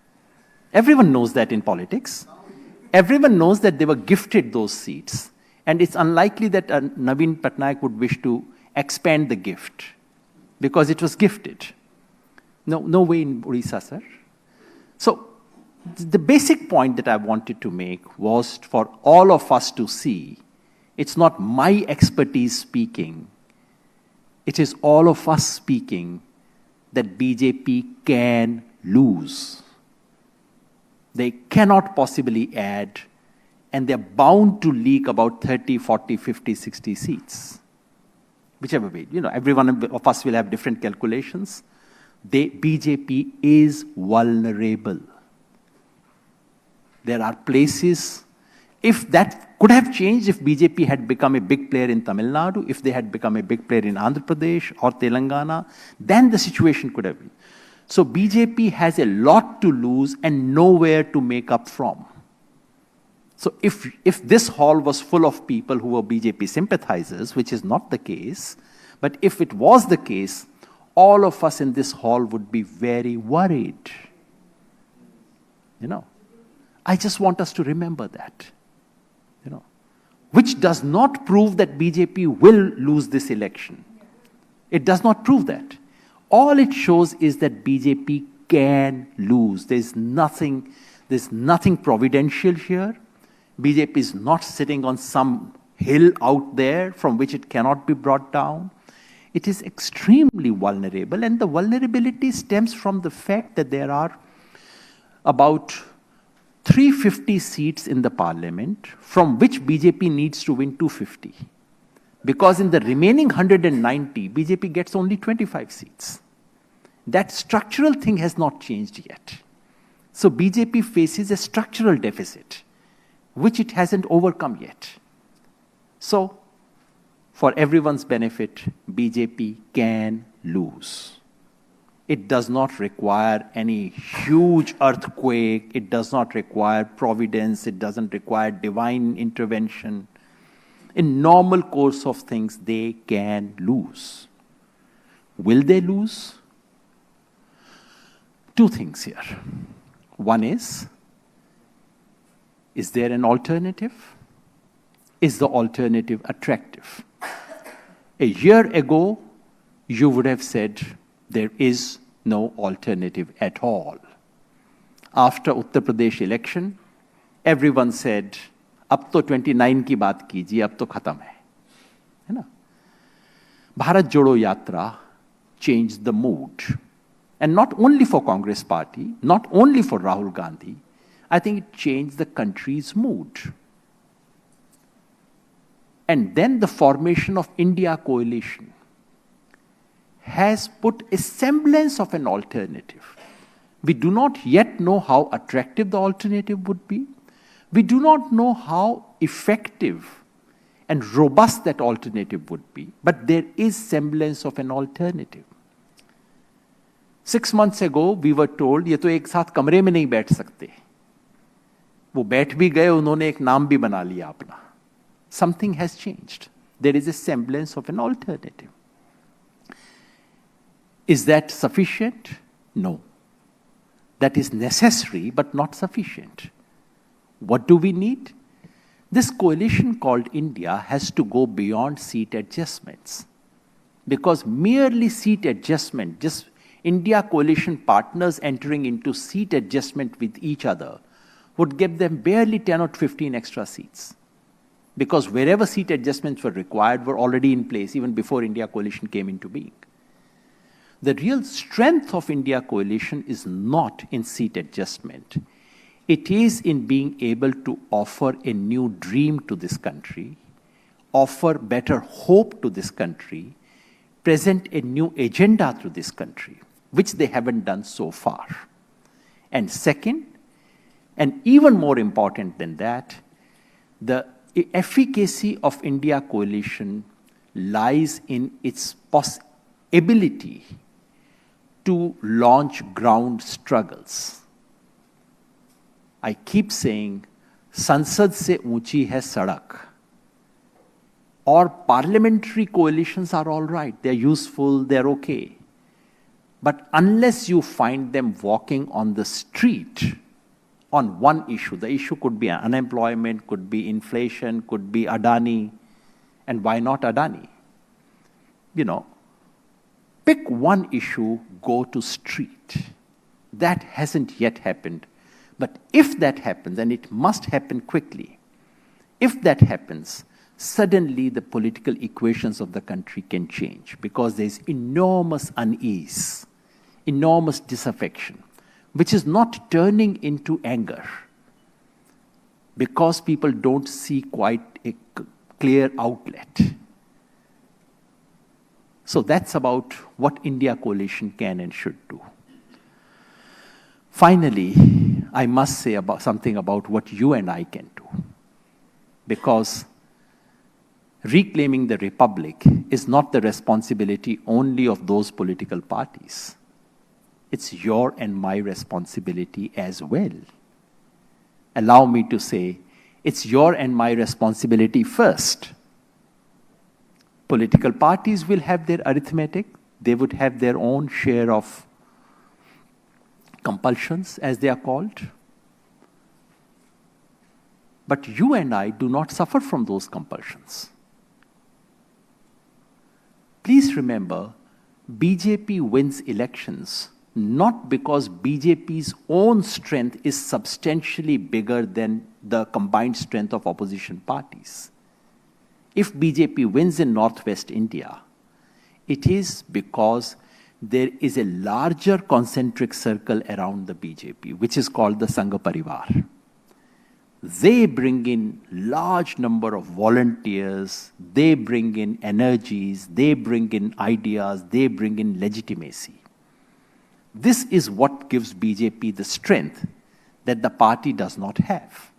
Everyone knows that in politics. Everyone knows that they were gifted those seats. And it's unlikely that Naveen Patnaik would wish to expand the gift because it was gifted. No way in Odisha, sir. So the basic point that I wanted to make was for all of us to see, it's not my expertise speaking. It is all of us speaking that BJP can lose. They cannot possibly add, and they're bound to leak about 30, 40, 50, 60 seats. Whichever way. Every one of us will have different calculations. BJP is vulnerable. There are places, if that could have changed if BJP had become a big player in Tamil Nadu, if they had become a big player in Andhra Pradesh or Telangana, then the situation could have been. So BJP has a lot to lose and nowhere to make up from. So if this hall was full of people who were BJP sympathizers, which is not the case, but if it was the case, all of us in this hall would be very worried. I just want us to remember that. Which does not prove that BJP will lose this election. It does not prove that. All it shows is that BJP can lose. There's nothing providential here. BJP is not sitting on some hill out there from which it cannot be brought down. It is extremely vulnerable, and the vulnerability stems from the fact that there are about 350 seats in the parliament, from which BJP needs to win 250. Because in the remaining 190, BJP gets only 25 seats. That structural thing has not changed yet. So BJP faces a structural deficit, which it hasn't overcome yet. So, for everyone's benefit, BJP can lose. It does not require any huge earthquake. It does not require providence. It doesn't require divine intervention. In normal course of things, they can lose. Will they lose? Two things here. One is there an alternative? Is the alternative attractive? A year ago, you would have said there is no alternative at all. After Uttar Pradesh election, everyone said, अब तो 29 की बात कीजिए, अब तो खत्म है ना? Bharat Jodo Yatra changed the mood. And not only for Congress party, not only for Rahul Gandhi, I think it changed the country's mood. And then the formation of India coalition has put a semblance of an alternative. We do not yet know how attractive the alternative would be. We do not know how effective and robust that alternative would be. But there is semblance of an alternative. 6 months ago, we were told, ये तो एक साथ कमरे में नहीं बैठ सकते. वो बैठ भी गए, उन्होंने एक नाम भी बना लिया अपना. Something has changed. There is a semblance of an alternative. Is that sufficient? No. That is necessary, but not sufficient. What do we need? This coalition called India has to go beyond seat adjustments. Because merely seat adjustment, just India coalition partners entering into seat adjustment with each other would give them barely 10 or 15 extra seats. Because wherever seat adjustments were required were already in place even before India coalition came into being. The real strength of India coalition is not in seat adjustment. It is in being able to offer a new dream to this country, offer better hope to this country, present a new agenda to this country, which they haven't done so far. And second, and even more important than that, the efficacy of India coalition lies in its ability to launch ground struggles. I keep saying, Sansad se unchi hai sadak. Or parliamentary coalitions are all right, they're useful, they're okay. But unless you find them walking on the street on one issue, the issue could be unemployment, could be inflation, could be Adani, and why not Adani? Pick one issue, go to street. That hasn't yet happened. But if that happens, and it must happen quickly, if that happens, suddenly the political equations of the country can change because there's enormous unease, enormous disaffection, which is not turning into anger because people don't see quite a clear outlet. So that's about what India coalition can and should do. Finally, I must say something about what you and I can do. Because reclaiming the republic is not the responsibility only of those political parties. It's your and my responsibility as well. Allow me to say, it's your and my responsibility first. Political parties will have their arithmetic. They would have their own share of compulsions, as they are called. But you and I do not suffer from those compulsions. Please remember, BJP wins elections not because BJP's own strength is substantially bigger than the combined strength of opposition parties. If BJP wins in Northwest India, it is because there is a larger concentric circle around the BJP, which is called the Sangha Parivar. They bring in large number of volunteers, they bring in energies, they bring in ideas, they bring in legitimacy. This is what gives BJP the strength that the party does not have.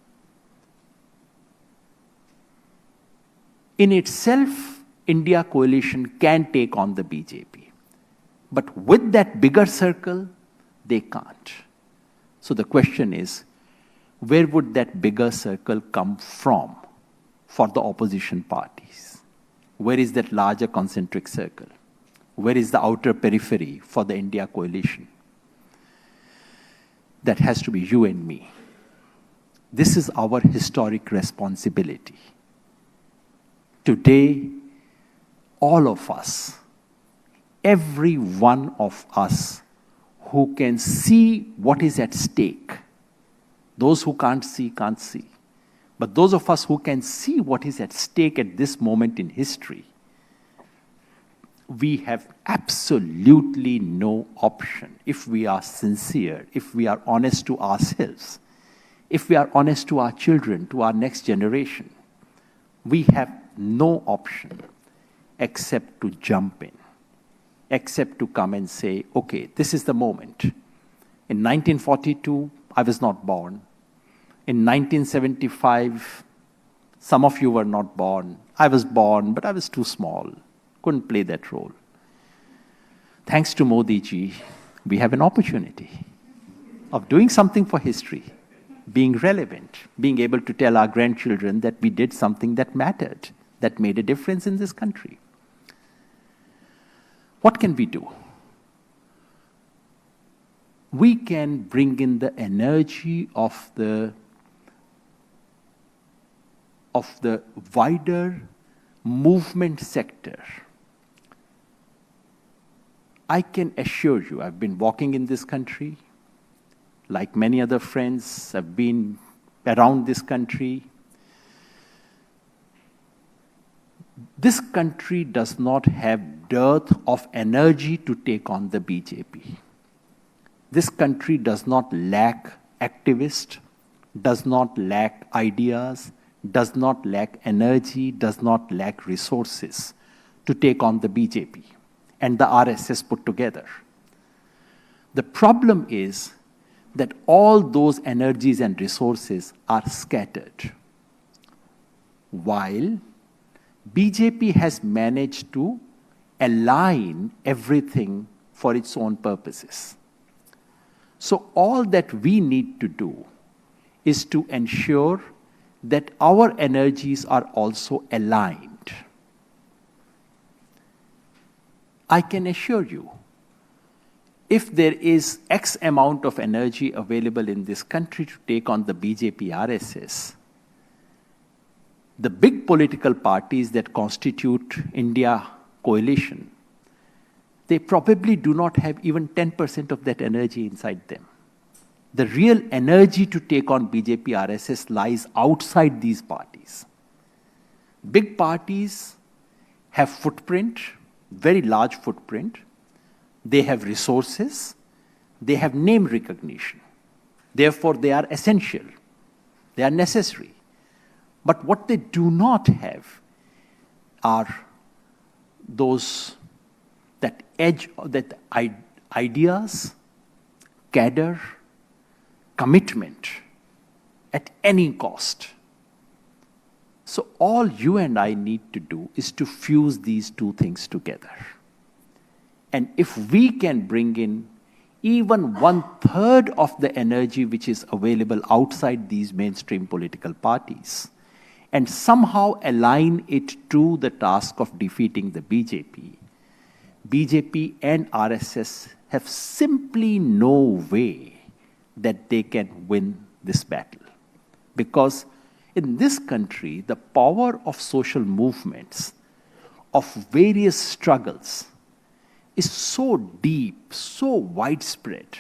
In itself, India coalition can take on the BJP. But with that bigger circle, they can't. So the question is, where would that bigger circle come from for the opposition parties? Where is that larger concentric circle? Where is the outer periphery for the India coalition? That has to be you and me. This is our historic responsibility. Today, all of us, every one of us who can see what is at stake. Those who can't see, can't see. But those of us who can see what is at stake at this moment in history, we have absolutely no option if we are sincere, if we are honest to ourselves, if we are honest to our children, to our next generation. We have no option except to jump in, except to come and say, okay, this is the moment. In 1942, I was not born. In 1975, some of you were not born. I was born, but I was too small. Couldn't play that role. Thanks to Modi ji, we have an opportunity of doing something for history, being relevant, being able to tell our grandchildren that we did something that mattered, that made a difference in this country. What can we do? We can bring in the energy of the wider movement sector. I can assure you, I've been walking in this country, like many other friends, I've been around this country. This country does not have dearth of energy to take on the BJP. This country does not lack activists, does not lack ideas, does not lack energy, does not lack resources to take on the BJP and the RSS put together. The problem is that all those energies and resources are scattered, while BJP has managed to align everything for its own purposes. So all that we need to do is to ensure that our energies are also aligned. I can assure you, if there is X amount of energy available in this country to take on the BJP RSS, the big political parties that constitute India coalition, they probably do not have even 10% of that energy inside them. The real energy to take on BJP RSS lies outside these parties. Big parties have footprint, very large footprint. They have resources. They have name recognition. Therefore, they are essential. They are necessary. But what they do not have are that edge, that ideas, cadre, commitment at any cost. So all you and I need to do is to fuse these two things together. And if we can bring in even 1/3 of the energy which is available outside these mainstream political parties, and somehow align it to the task of defeating the BJP and RSS have simply no way that they can win this battle. Because in this country, the power of social movements, of various struggles, is so deep, so widespread,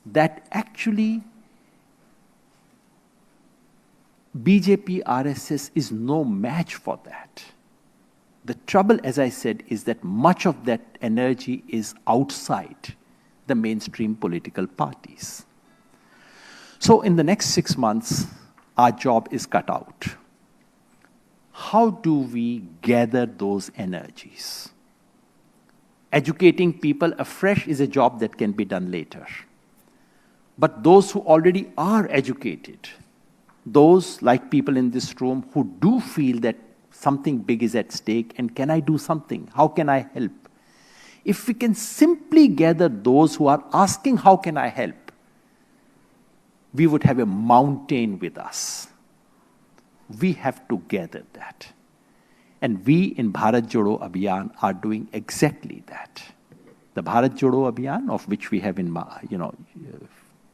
that actually BJP, RSS is no match for that. The trouble, as I said, is that much of that energy is outside the mainstream political parties. So in the next 6 months, our job is cut out. How do we gather those energies? Educating people afresh is a job that can be done later. But those who already are educated, those like people in this room who do feel that something big is at stake and can I do something? How can I help? If we can simply gather those who are asking how can I help, we would have a mountain with us. We have to gather that. And we in Bharat Jodo Abhiyan are doing exactly that. The Bharat Jodo Abhiyan, of which we have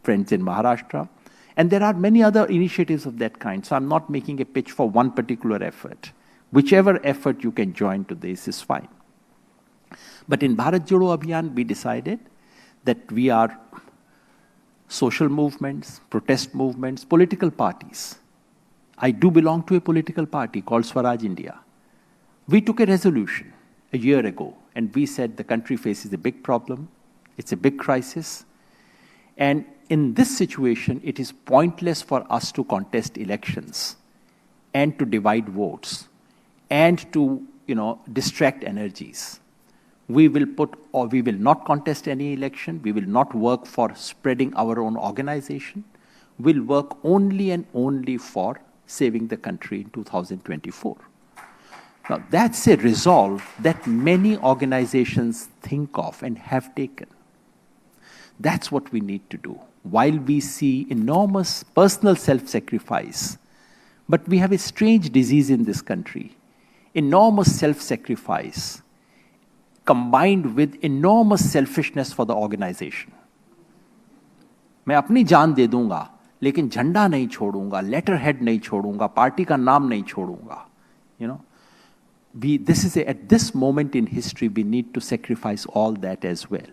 friends in Maharashtra, and there are many other initiatives of that kind. So I'm not making a pitch for one particular effort. Whichever effort you can join to this is fine. But in Bharat Jodo Abhiyan, we decided that we are social movements, protest movements, political parties. I do belong to a political party called Swaraj India. We took a resolution a year ago, and we said the country faces a big problem. It's a big crisis. And in this situation, it is pointless for us to contest elections and to divide votes and to, distract energies. We will not contest any election. We will not work for spreading our own organization. We'll work only and only for saving the country in 2024. Now, that's a resolve that many organizations think of and have taken. That's what we need to do. While we see enormous personal self-sacrifice, but we have a strange disease in this country, enormous self-sacrifice, combined with enormous selfishness for the organization. मैं अपनी जान दे दूंगा, लेकिन झंडा नहीं छोड़ूंगा, letter head नहीं छोड़ूंगा, पार्टी का नाम नहीं छोड़ूंगा. At this moment in history, we need to sacrifice all that as well.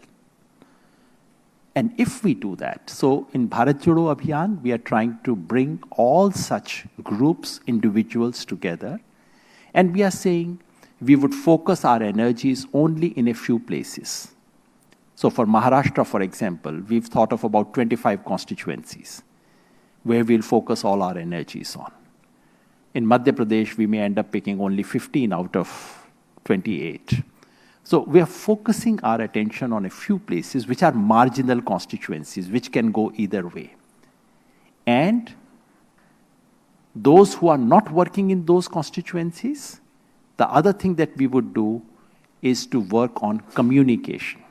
And if we do that, so in Bharat Jodo Abhiyan, we are trying to bring all such groups, individuals together, and we are saying we would focus our energies only in a few places. So for Maharashtra, for example, we've thought of about 25 constituencies where we'll focus all our energies on. In Madhya Pradesh, we may end up picking only 15 out of 28. So we are focusing our attention on a few places which are marginal constituencies, which can go either way. And those who are not working in those constituencies, the other thing that we would do is to work on communication,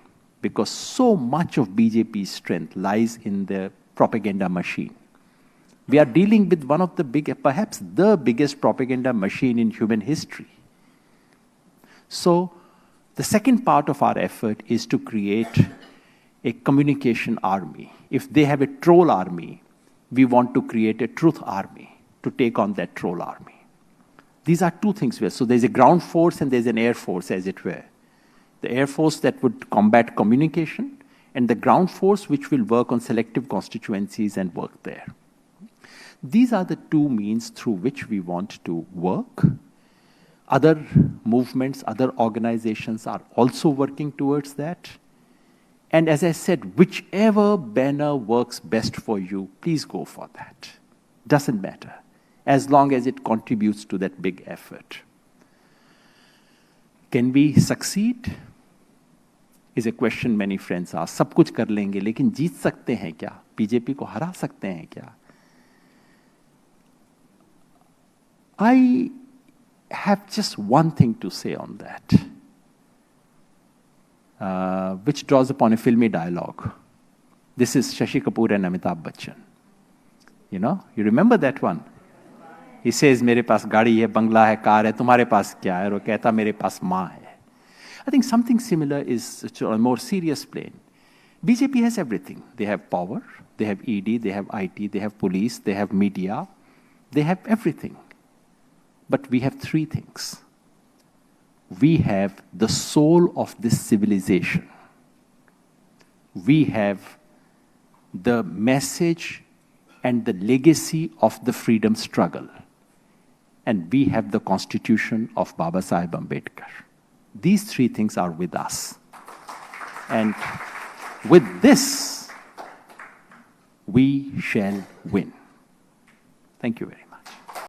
because so much of BJP's strength lies in the propaganda machine. We are dealing with one of the perhaps the biggest propaganda machine in human history. So the second part of our effort is to create a communication army. If they have a troll army, we want to create a truth army to take on that troll army. These are two things. So there's a ground force and there's an air force, as it were. The air force that would combat communication, and the ground force which will work on selective constituencies and work there. These are the two means through which we want to work. Other movements, other organizations are also working towards that. And as I said, whichever banner works best for you, please go for that. Doesn't matter, as long as it contributes to that big effort. Can we succeed? is a question many friends ask. सब कुछ कर लेंगे लेकिन जीत सकते हैं क्या? BJP को हरा सकते हैं क्या? I have just one thing to say on that, which draws upon a filmy dialogue. This is Shashi Kapoor and Amitabh Bachchan. You know, you remember that one? He says, मेरे पास गाड़ी है, बंगला है, car है, तुम्हारे पास क्या है? और वो कहता, मेरे पास माँ है. I think something similar is on a more serious plane. BJP has everything. They have power, they have ED, they have IT, they have police, they have media, they have everything. But we have three things. We have the soul of this civilization. We have the message and the legacy of the freedom struggle. And we have the constitution of Baba Sahib Ambedkar. These three things are with us. And with this, we shall win. Thank you very much.